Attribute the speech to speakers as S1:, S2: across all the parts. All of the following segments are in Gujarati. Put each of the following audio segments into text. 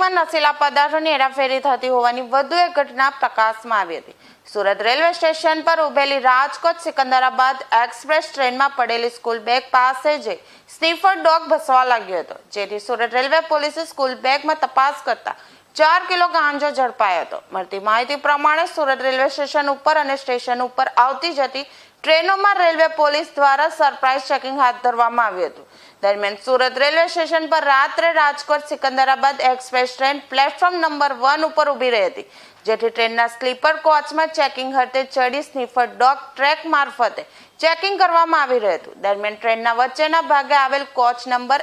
S1: બેગમાં નશીલા પદાર્થોની હેરાફેરી થતી હોવાની વધુ એક ઘટના પ્રકાશમાં આવી હતી। સુરત રેલવે સ્ટેશન પર ઉભેલી રાજકોટ સિકંદરાબાદ એક્સપ્રેસ ટ્રેનમાં પડેલી સ્કૂલ બેગ પાસે જ સ્નીફર ડોગ ભસવા લાગ્યો હતો, જેથી સુરત રેલવે પોલીસે સ્કૂલ બેગમાં તપાસ કરતા 4 કિલો ગાંજો ઝડપાયો હતો। મળતી માહિતી પ્રમાણે સુરત રેલવે સ્ટેશન ઉપર અને સ્ટેશન ઉપર આવતી જતી ટ્રેનોમાં રેલવે પોલીસ દ્વારા સરપ્રાઇઝ ચેકિંગ હાથ ધરવામાં આવ્યું હતું। દરમિયાન સુરત રેલવે સ્ટેશન પર રાત્રે Rajkot Secunderabad express train platform number 1 ઉપર ઊભી રહી હતી, જેથી ટ્રેનના સ્લીપર કોચમાં ચેકિંગ અર્થે ચડી સ્નીફર ડોગ ટ્રેક મારફતે ચેકિંગ કરવામાં આવી રહ્યું હતું। દરમિયાન ટ્રેનના વચ્ચેના ભાગે આવેલ કોચ નંબર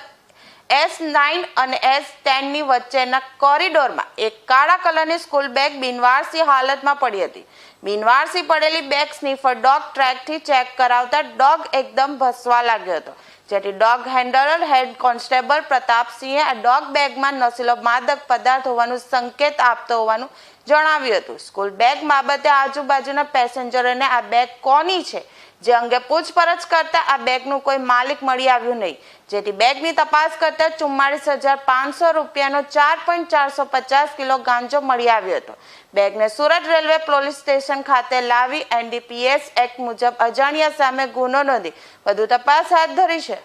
S1: S9 અને S10 ની વચ્ચેના કોરિડોરમાં એક કાળા કલરની સ્કૂલ બેગ બિનવારસી હાલતમાં પડી હતી। બિનવારસી પડેલી બેગ સ્નીફર ડોગ ટ્રેકથી ચેક કરાવતા ડોગ એકદમ ભસવા લાગ્યો હતો, જેથી ડોગ હેન્ડલર હેડ કોન્સ્ટેબલ પ્રતાપસિંહે આ ડોગ બેગમાં નશીલો માદક પદાર્થ હોવાનું સંકેત આપતો હોવાનું જણાવ્યું હતું। સ્કૂલ બેગ બાબતે આજુબાજુના પેસેન્જરોને આ બેગ કોની છે જે અંગે પૂછપરછ કરતા આ બેગનું કોઈ માલિક મળી આવ્યું નહીં, જેથી બેગની તપાસ કરતા 44,500 રૂપિયાનો 4.450 કિલો ગાંજો મળી આવ્યો હતો। બેગને સુરત રેલવે પોલીસ સ્ટેશન ખાતે લાવી NDPS એક્ટ મુજબ અજાણ્યા સામે ગુનો નોંધી વધુ તપાસ હાથ ધરી છે।